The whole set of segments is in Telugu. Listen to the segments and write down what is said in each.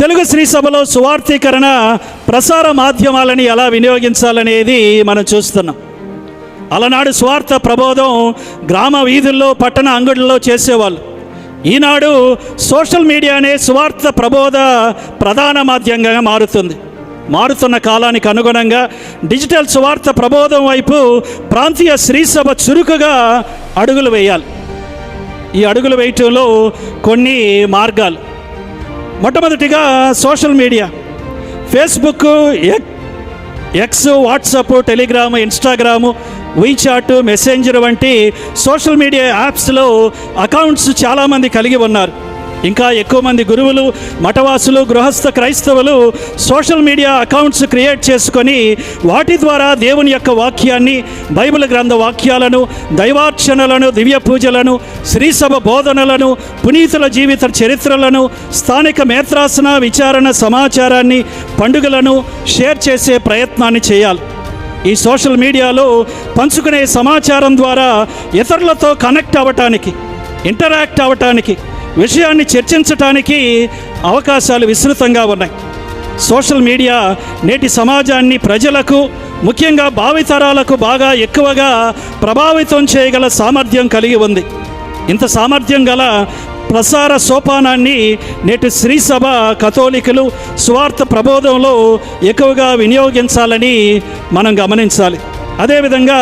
తెలుగు శ్రీ సభలో సువార్థీకరణ ప్రసార మాధ్యమాలని ఎలా వినియోగించాలనేది మనం చూస్తున్నాం. అలనాడు స్వార్థ ప్రబోధం గ్రామ వీధుల్లో, పట్టణ అంగడుల్లో చేసేవాళ్ళు. ఈనాడు సోషల్ మీడియానే స్వార్థ ప్రబోధ ప్రధాన మాధ్యమంగా మారుతున్న కాలానికి అనుగుణంగా డిజిటల్ స్వార్థ ప్రబోధం వైపు ప్రాంతీయ శ్రీ సభ చురుకుగా అడుగులు వేయాలి. ఈ అడుగులు వేయటంలో కొన్ని మార్గాలు. మొట్టమొదటిగా social media, Facebook, X, WhatsApp, Telegram, Instagram, WeChat, messenger వంటి సోషల్ మీడియా యాప్స్లో అకౌంట్స్ చాలామంది కలిగి ఉన్నారు. ఇంకా ఎక్కువ మంది గురువులు, మఠవాసులు, గృహస్థ క్రైస్తవులు సోషల్ మీడియా అకౌంట్స్ క్రియేట్ చేసుకొని వాటి ద్వారా దేవుని యొక్క వాక్యాన్ని, బైబిల్ గ్రంథ వాక్యాలను, దైవార్చనలను, దివ్య పూజలను, శ్రీసభ బోధనలను, పునీతుల జీవిత చరిత్రలను, స్థానిక మేత్రాసన విచారణ సమాచారాన్ని, పండుగలను షేర్ చేసే ప్రయత్నాన్ని చేయాలి. ఈ సోషల్ మీడియాలో పంచుకునే సమాచారం ద్వారా ఇతరులతో కనెక్ట్ అవ్వటానికి, ఇంటరాక్ట్ అవ్వటానికి, విషయాన్ని చర్చించటానికి అవకాశాలు విస్తృతంగా ఉన్నాయి. సోషల్ మీడియా నేటి సమాజాన్ని, ప్రజలకు, ముఖ్యంగా భావితరాలకు బాగా ఎక్కువగా ప్రభావితం చేయగల సామర్థ్యం కలిగి ఉంది. ఇంత సామర్థ్యం గల ప్రసార సోపానాన్ని నేటి శ్రీ సభ కథోలికులు స్వార్థ ప్రబోధంలో ఎక్కువగా వినియోగించాలని మనం గమనించాలి. అదేవిధంగా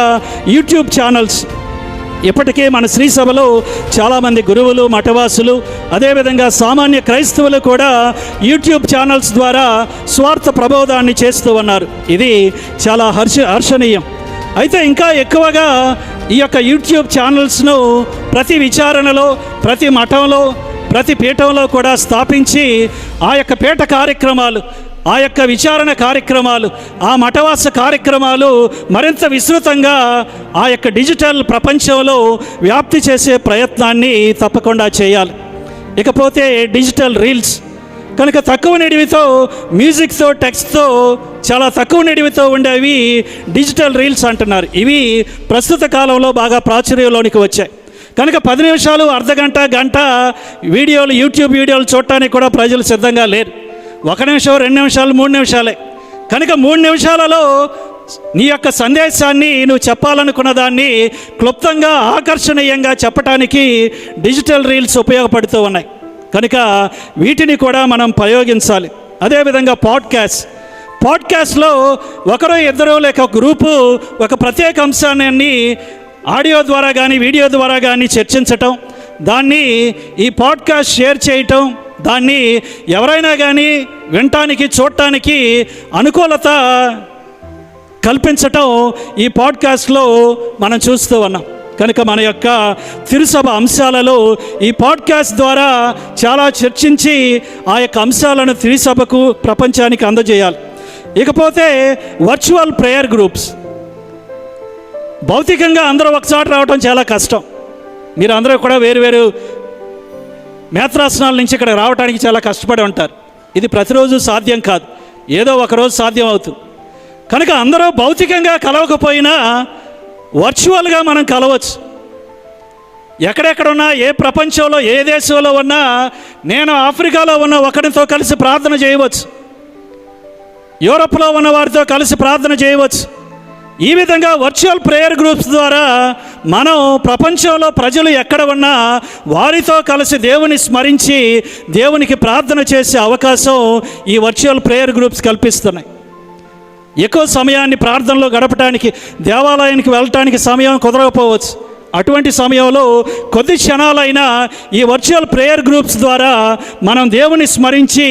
యూట్యూబ్ ఛానల్స్, ఇప్పటికే మన శ్రీ సభలో చాలామంది గురువులు, మఠవాసులు, అదేవిధంగా సామాన్య క్రైస్తవులు కూడా యూట్యూబ్ ఛానల్స్ ద్వారా స్వార్థ ప్రబోధాన్ని చేస్తూ ఉన్నారు. ఇది చాలా హర్షణీయం. అయితే ఇంకా ఎక్కువగా ఈ యొక్క యూట్యూబ్ ఛానల్స్ను ప్రతి విచారణలో, ప్రతి మఠంలో, ప్రతి పీఠంలో కూడా స్థాపించి ఆ యొక్క పీఠ కార్యక్రమాలు, ఆ యొక్క విచారణ కార్యక్రమాలు, ఆ మఠవాస కార్యక్రమాలు మరింత విస్తృతంగా ఆ యొక్క డిజిటల్ ప్రపంచంలో వ్యాప్తి చేసే ప్రయత్నాన్ని తప్పకుండా చేయాలి. ఇకపోతే డిజిటల్ రీల్స్ కనుక తక్కువ నిడివితో, మ్యూజిక్తో, టెక్స్ట్తో చాలా తక్కువ నిడివితో ఉండేవి డిజిటల్ రీల్స్ అంటున్నారు. ఇవి ప్రస్తుత కాలంలో బాగా ప్రాచుర్యంలోనికి వచ్చాయి. కనుక 10 నిమిషాలు, అర్ధగంట, గంట వీడియోలు, యూట్యూబ్ వీడియోలు చూడటానికి కూడా ప్రజలు సిద్ధంగా లేరు. 1 నిమిషం, 2 నిమిషాలు, 3 నిమిషాలే. కనుక 3 నిమిషాలలో నీ యొక్క సందేశాన్ని, నువ్వు చెప్పాలనుకున్న దాన్ని క్లుప్తంగా, ఆకర్షణీయంగా చెప్పటానికి డిజిటల్ రీల్స్ ఉపయోగపడుతూ ఉన్నాయి. కనుక వీటిని కూడా మనం ప్రయోగించాలి. అదేవిధంగా పాడ్కాస్ట్లో ఒకరో ఇద్దరు లేక ఒక గ్రూపు ఒక ప్రత్యేక అంశాన్ని ఆడియో ద్వారా కానీ, వీడియో ద్వారా కానీ చర్చించటం, దాన్ని ఈ పాడ్కాస్ట్ షేర్ చేయటం, దాన్ని ఎవరైనా కానీ వినటానికి, చూడటానికి అనుకూలత కల్పించటం ఈ పాడ్కాస్ట్లో మనం చూస్తూ ఉన్నాం. కనుక మన యొక్క తిరుసభ అంశాలలో ఈ పాడ్కాస్ట్ ద్వారా చాలా చర్చించి ఆ యొక్క అంశాలను తిరుసభకు, ప్రపంచానికి అందజేయాలి. ఇకపోతే వర్చువల్ ప్రేయర్ గ్రూప్స్. భౌతికంగా అందరూ ఒకసారి రావడం చాలా కష్టం. మీరు అందరూ కూడా వేరు మేత్రాసనాల నుంచి ఇక్కడ రావడానికి చాలా కష్టపడి ఉంటారు. ఇది ప్రతిరోజు సాధ్యం కాదు, ఏదో ఒకరోజు సాధ్యం అవుతుంది. కనుక అందరూ భౌతికంగా కలవకపోయినా వర్చువల్గా మనం కలవచ్చు. ఎక్కడెక్కడున్నా, ఏ ప్రపంచంలో, ఏ దేశంలో ఉన్నా, నేను ఆఫ్రికాలో ఉన్న ఒకరితో కలిసి ప్రార్థన చేయవచ్చు, యూరోప్లో ఉన్న వారితో కలిసి ప్రార్థన చేయవచ్చు. ఈ విధంగా వర్చువల్ ప్రేయర్ గ్రూప్స్ ద్వారా మనం ప్రపంచంలో ప్రజలు ఎక్కడ ఉన్నా వారితో కలిసి దేవుని స్మరించి, దేవునికి ప్రార్థన చేసే అవకాశం ఈ వర్చువల్ ప్రేయర్ గ్రూప్స్ కల్పిస్తున్నాయి. ఎక్కువ సమయాన్ని ప్రార్థనలో గడపడానికి, దేవాలయానికి వెళ్ళటానికి సమయం కుదరకపోవచ్చు. అటువంటి సమయంలో కొద్ది క్షణాలైనా ఈ వర్చువల్ ప్రేయర్ గ్రూప్స్ ద్వారా మనం దేవుని స్మరించి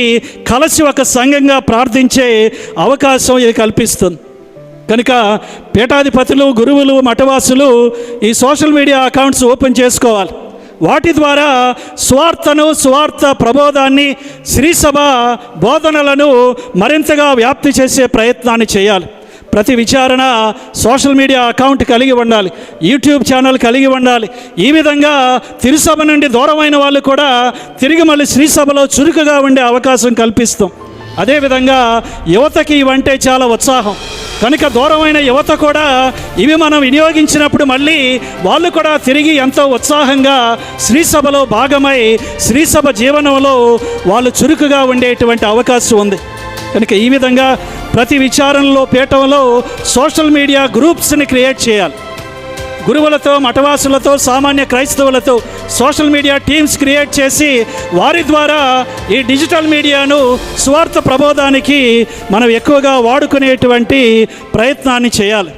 కలిసి ఒక సంఘంగా ప్రార్థించే అవకాశం ఇది కల్పిస్తుంది. కనుక పీఠాధిపతులు, గురువులు, మఠవాసులు ఈ సోషల్ మీడియా అకౌంట్స్ ఓపెన్ చేసుకోవాలి. వాటి ద్వారా స్వార్థ ప్రబోధాన్ని, శ్రీసభ బోధనలను మరింతగా వ్యాప్తి చేసే ప్రయత్నాన్ని చేయాలి. ప్రతి విచారణ సోషల్ మీడియా అకౌంట్ కలిగి ఉండాలి, యూట్యూబ్ ఛానల్ కలిగి ఉండాలి. ఈ విధంగా తిరుసభ నుండి దూరమైన వాళ్ళు కూడా తిరిగి మళ్ళీ శ్రీసభలో చురుకుగా ఉండే అవకాశం కల్పిస్తాం. అదేవిధంగా యువతకి ఇవంటే చాలా ఉత్సాహం కనుక దూరమైన యువత కూడా ఇవి మనం వినియోగించినప్పుడు మళ్ళీ వాళ్ళు కూడా తిరిగి ఎంతో ఉత్సాహంగా శ్రీసభలో భాగమై శ్రీసభ జీవనంలో వాళ్ళు చురుకుగా ఉండేటువంటి అవకాశం ఉంది. కనుక ఈ విధంగా ప్రతి విచారణలో పీఠంలో సోషల్ మీడియా గ్రూప్స్ని క్రియేట్ చేయాలి. గురువులతో, మఠవాసులతో, సామాన్య క్రైస్తవులతో సోషల్ మీడియా టీమ్స్ క్రియేట్ చేసి వారి ద్వారా ఈ డిజిటల్ మీడియాను సువార్త ప్రబోధానికి మనం ఎక్కువగా వాడుకునేటువంటి ప్రయత్నాన్ని చేయాలి.